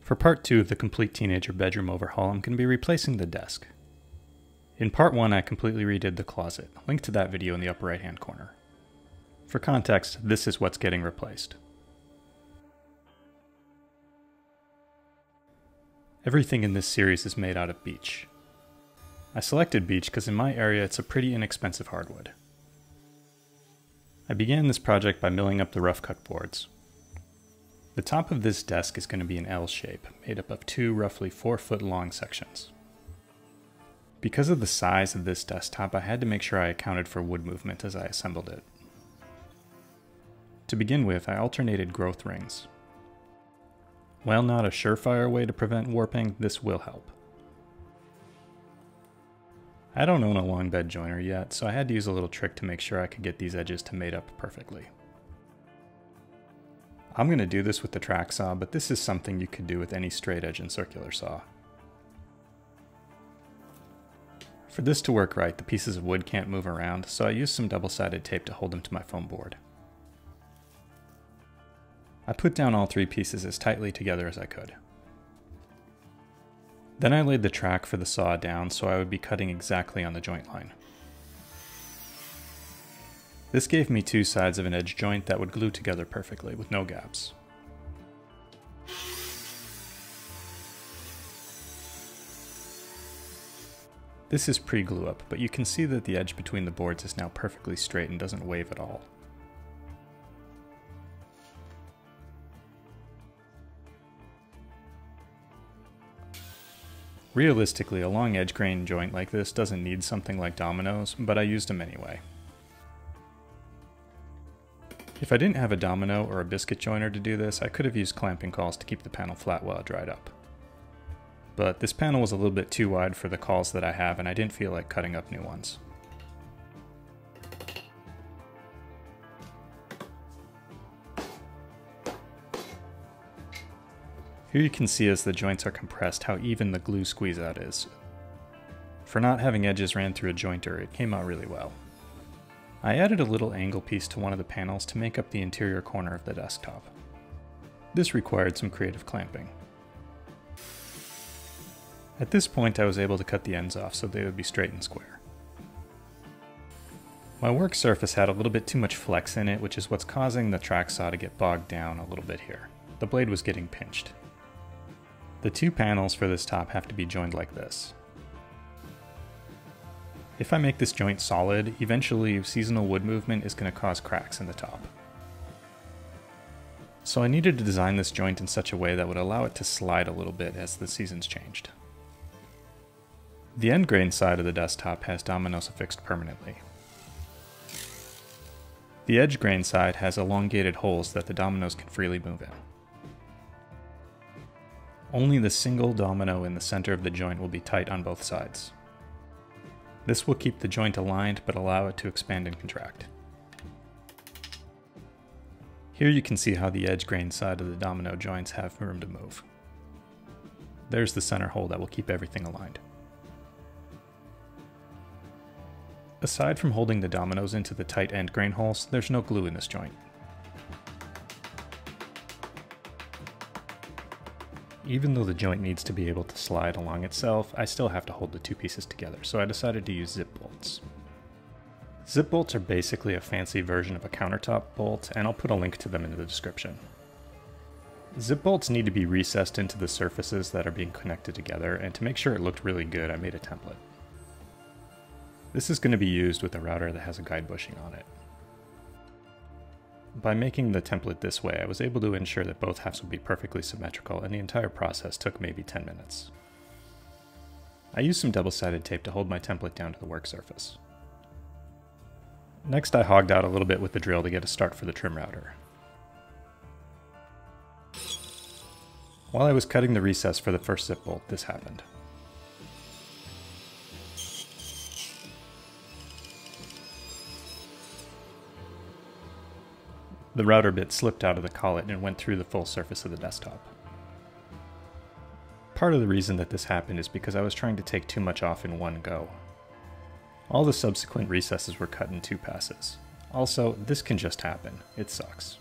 For part 2 of the Complete Teenager Bedroom Overhaul, I'm going to be replacing the desk. In part 1, I completely redid the closet. Link to that video in the upper right hand corner. For context, this is what's getting replaced. Everything in this series is made out of beech. I selected beech because in my area it's a pretty inexpensive hardwood. I began this project by milling up the rough cut boards. The top of this desk is going to be an L shape, made up of two roughly 4-foot long sections. Because of the size of this desktop, I had to make sure I accounted for wood movement as I assembled it. To begin with, I alternated growth rings. While not a surefire way to prevent warping, this will help. I don't own a long bed joiner yet, so I had to use a little trick to make sure I could get these edges to mate up perfectly. I'm going to do this with the track saw, but this is something you could do with any straight edge and circular saw. For this to work right, the pieces of wood can't move around, so I used some double-sided tape to hold them to my foam board. I put down all three pieces as tightly together as I could. Then I laid the track for the saw down so I would be cutting exactly on the joint line. This gave me two sides of an edge joint that would glue together perfectly with no gaps. This is pre-glue up, but you can see that the edge between the boards is now perfectly straight and doesn't wave at all. Realistically, a long edge grain joint like this doesn't need something like dominoes, but I used them anyway. If I didn't have a domino or a biscuit joiner to do this, I could have used clamping cauls to keep the panel flat while it dried up. But this panel was a little bit too wide for the cauls that I have, and I didn't feel like cutting up new ones. Here you can see as the joints are compressed how even the glue squeeze out is. For not having edges ran through a jointer, it came out really well. I added a little angle piece to one of the panels to make up the interior corner of the desktop. This required some creative clamping. At this point I was able to cut the ends off so they would be straight and square. My work surface had a little bit too much flex in it, which is what's causing the track saw to get bogged down a little bit here. The blade was getting pinched. The two panels for this top have to be joined like this. If I make this joint solid, eventually seasonal wood movement is going to cause cracks in the top. So I needed to design this joint in such a way that would allow it to slide a little bit as the seasons changed. The end grain side of the desktop has dominoes affixed permanently. The edge grain side has elongated holes that the dominoes can freely move in. Only the single domino in the center of the joint will be tight on both sides. This will keep the joint aligned but allow it to expand and contract. Here you can see how the edge grain side of the domino joints have room to move. There's the center hole that will keep everything aligned. Aside from holding the dominoes into the tight end grain holes, there's no glue in this joint. Even though the joint needs to be able to slide along itself, I still have to hold the two pieces together, so I decided to use zip bolts. Zip bolts are basically a fancy version of a countertop bolt, and I'll put a link to them in the description. Zip bolts need to be recessed into the surfaces that are being connected together, and to make sure it looked really good, I made a template. This is going to be used with a router that has a guide bushing on it. By making the template this way, I was able to ensure that both halves would be perfectly symmetrical, and the entire process took maybe 10 minutes. I used some double-sided tape to hold my template down to the work surface. Next I hogged out a little bit with the drill to get a start for the trim router. While I was cutting the recess for the first zip bolt, this happened. The router bit slipped out of the collet and went through the full surface of the desktop. Part of the reason that this happened is because I was trying to take too much off in one go. All the subsequent recesses were cut in 2 passes. Also, this can just happen. It sucks.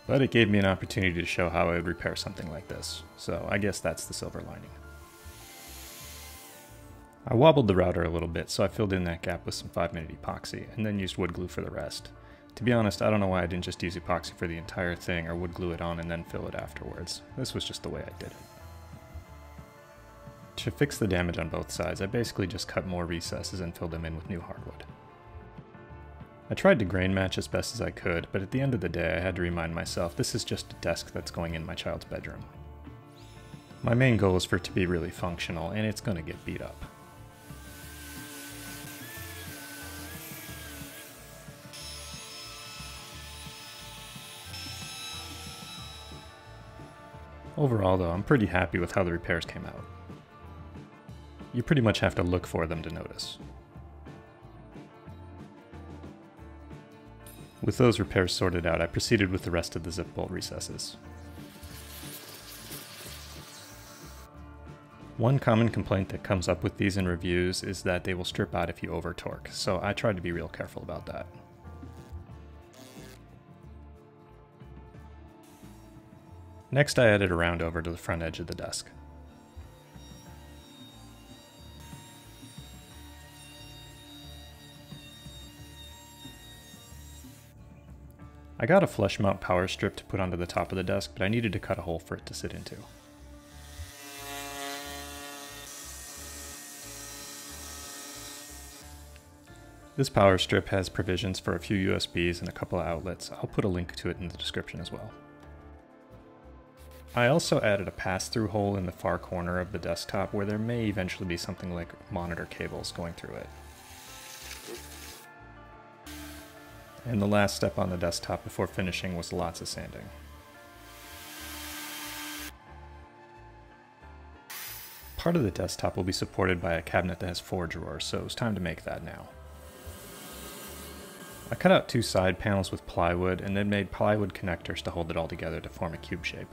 But it gave me an opportunity to show how I would repair something like this, so I guess that's the silver lining. I wobbled the router a little bit, so I filled in that gap with some 5-minute epoxy, and then used wood glue for the rest. To be honest, I don't know why I didn't just use epoxy for the entire thing or wood glue it on and then fill it afterwards. This was just the way I did it. To fix the damage on both sides, I basically just cut more recesses and filled them in with new hardwood. I tried to grain match as best as I could, but at the end of the day I had to remind myself this is just a desk that's going in my child's bedroom. My main goal is for it to be really functional, and it's going to get beat up. Overall though, I'm pretty happy with how the repairs came out. You pretty much have to look for them to notice. With those repairs sorted out, I proceeded with the rest of the zip bolt recesses. One common complaint that comes up with these in reviews is that they will strip out if you over torque, so I tried to be real careful about that. Next I added a round over to the front edge of the desk. I got a flush mount power strip to put onto the top of the desk, but I needed to cut a hole for it to sit into. This power strip has provisions for a few USBs and a couple of outlets. I'll put a link to it in the description as well. I also added a pass-through hole in the far corner of the desktop where there may eventually be something like monitor cables going through it. And the last step on the desktop before finishing was lots of sanding. Part of the desktop will be supported by a cabinet that has 4 drawers, so it was time to make that now. I cut out 2 side panels with plywood and then made plywood connectors to hold it all together to form a cube shape.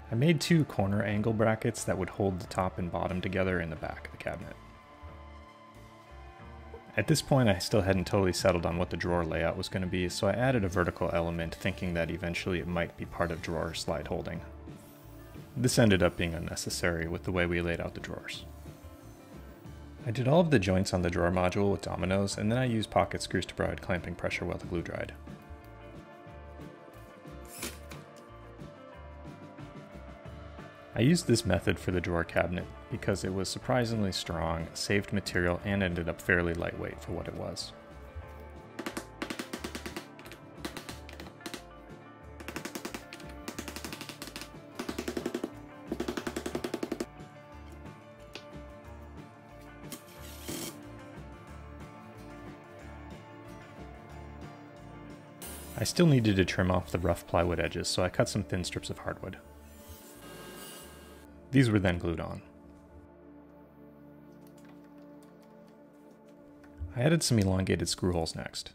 I made 2 corner angle brackets that would hold the top and bottom together in the back of the cabinet. At this point I still hadn't totally settled on what the drawer layout was going to be, so I added a vertical element thinking that eventually it might be part of drawer slide holding. This ended up being unnecessary with the way we laid out the drawers. I did all of the joints on the drawer module with dominoes, and then I used pocket screws to provide clamping pressure while the glue dried. I used this method for the drawer cabinet because it was surprisingly strong, saved material, and ended up fairly lightweight for what it was. I still needed to trim off the rough plywood edges, so I cut some thin strips of hardwood. These were then glued on. I added some elongated screw holes next.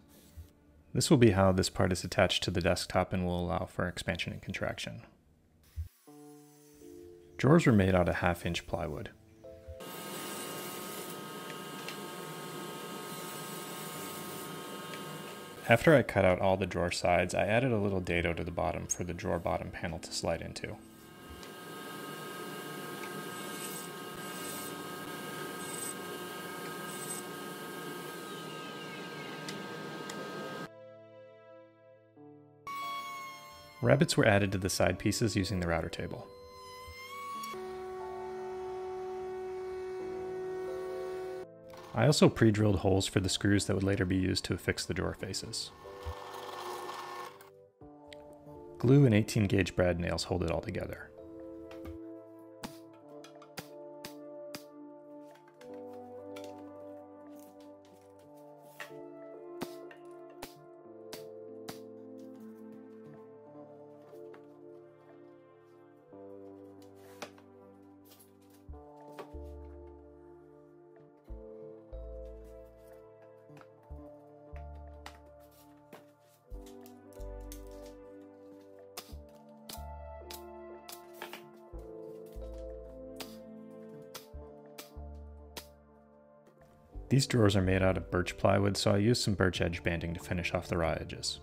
This will be how this part is attached to the desktop and will allow for expansion and contraction. Drawers were made out of 1/2-inch plywood. After I cut out all the drawer sides, I added a little dado to the bottom for the drawer bottom panel to slide into. Rabbets were added to the side pieces using the router table. I also pre-drilled holes for the screws that would later be used to affix the drawer faces. Glue and 18-gauge brad nails hold it all together. These drawers are made out of birch plywood, so I used some birch edge banding to finish off the raw edges.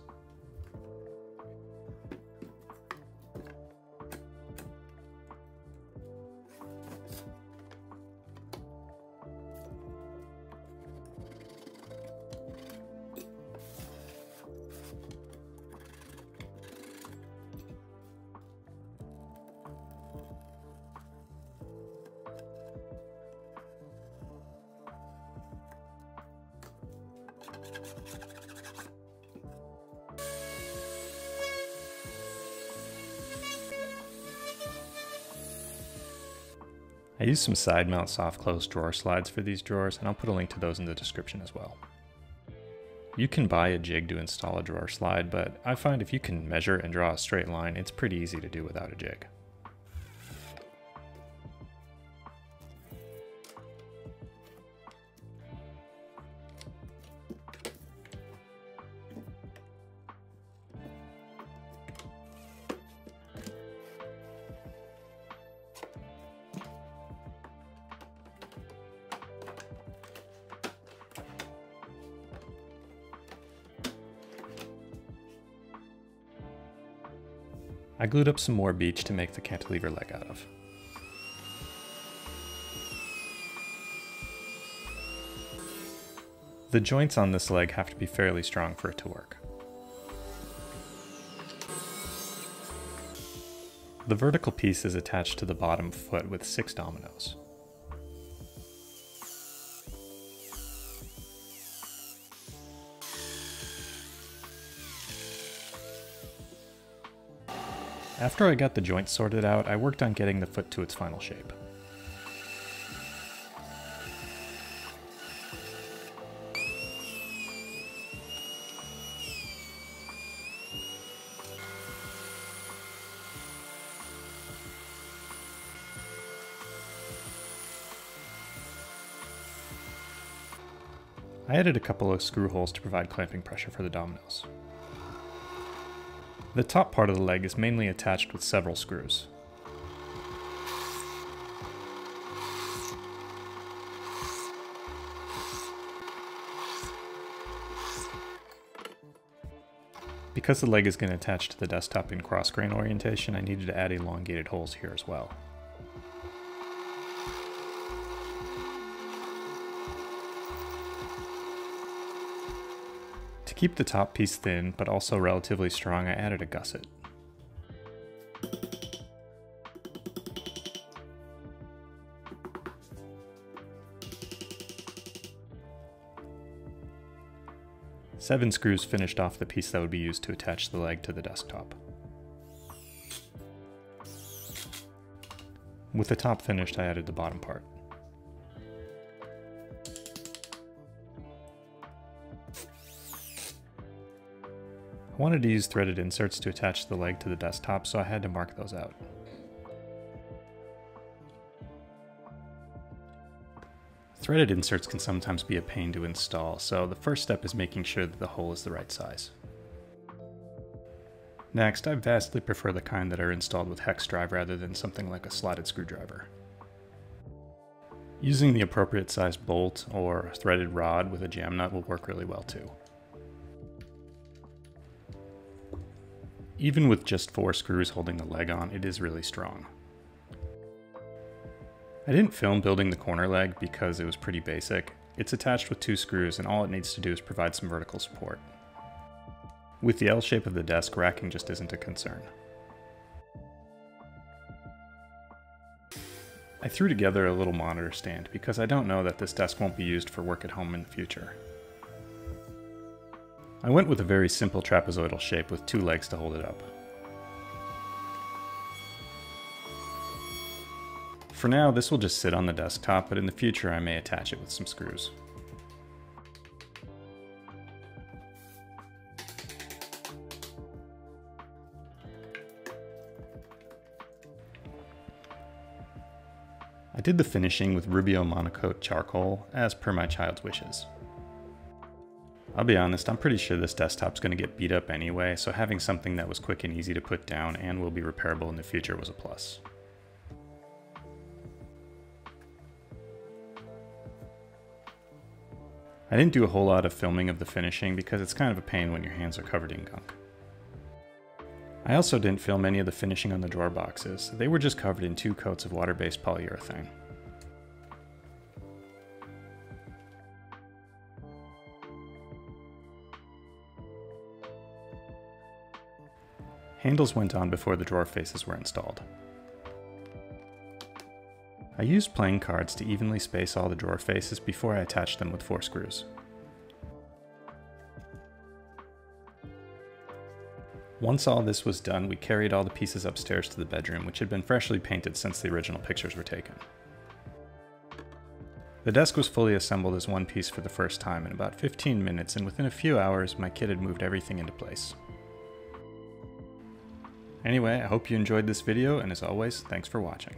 I used some side mount soft close drawer slides for these drawers, and I'll put a link to those in the description as well. You can buy a jig to install a drawer slide, but I find if you can measure and draw a straight line, it's pretty easy to do without a jig. I glued up some more beech to make the cantilever leg out of. The joints on this leg have to be fairly strong for it to work. The vertical piece is attached to the bottom foot with 6 dominoes. After I got the joints sorted out, I worked on getting the foot to its final shape. I added a couple of screw holes to provide clamping pressure for the dominoes. The top part of the leg is mainly attached with several screws. Because the leg is going to attach to the desktop in cross grain orientation, I needed to add elongated holes here as well. To keep the top piece thin, but also relatively strong, I added a gusset. Seven screws finished off the piece that would be used to attach the leg to the desktop. With the top finished, I added the bottom part. I wanted to use threaded inserts to attach the leg to the desktop, so I had to mark those out. Threaded inserts can sometimes be a pain to install, so the first step is making sure that the hole is the right size. Next, I vastly prefer the kind that are installed with hex drive rather than something like a slotted screwdriver. Using the appropriate size bolt or threaded rod with a jam nut will work really well too. Even with just 4 screws holding the leg on, it is really strong. I didn't film building the corner leg because it was pretty basic. It's attached with 2 screws and all it needs to do is provide some vertical support. With the L shape of the desk, racking just isn't a concern. I threw together a little monitor stand because I don't know that this desk won't be used for work at home in the future. I went with a very simple trapezoidal shape with 2 legs to hold it up. For now, this will just sit on the desktop, but in the future I may attach it with some screws. I did the finishing with Rubio Monocoat charcoal, as per my child's wishes. I'll be honest, I'm pretty sure this desktop's going to get beat up anyway, so having something that was quick and easy to put down and will be repairable in the future was a plus. I didn't do a whole lot of filming of the finishing because it's kind of a pain when your hands are covered in gunk. I also didn't film any of the finishing on the drawer boxes. They were just covered in 2 coats of water-based polyurethane. Handles went on before the drawer faces were installed. I used playing cards to evenly space all the drawer faces before I attached them with 4 screws. Once all this was done, we carried all the pieces upstairs to the bedroom, which had been freshly painted since the original pictures were taken. The desk was fully assembled as one piece for the first time in about 15 minutes, and within a few hours, my kid had moved everything into place. Anyway, I hope you enjoyed this video, and as always, thanks for watching.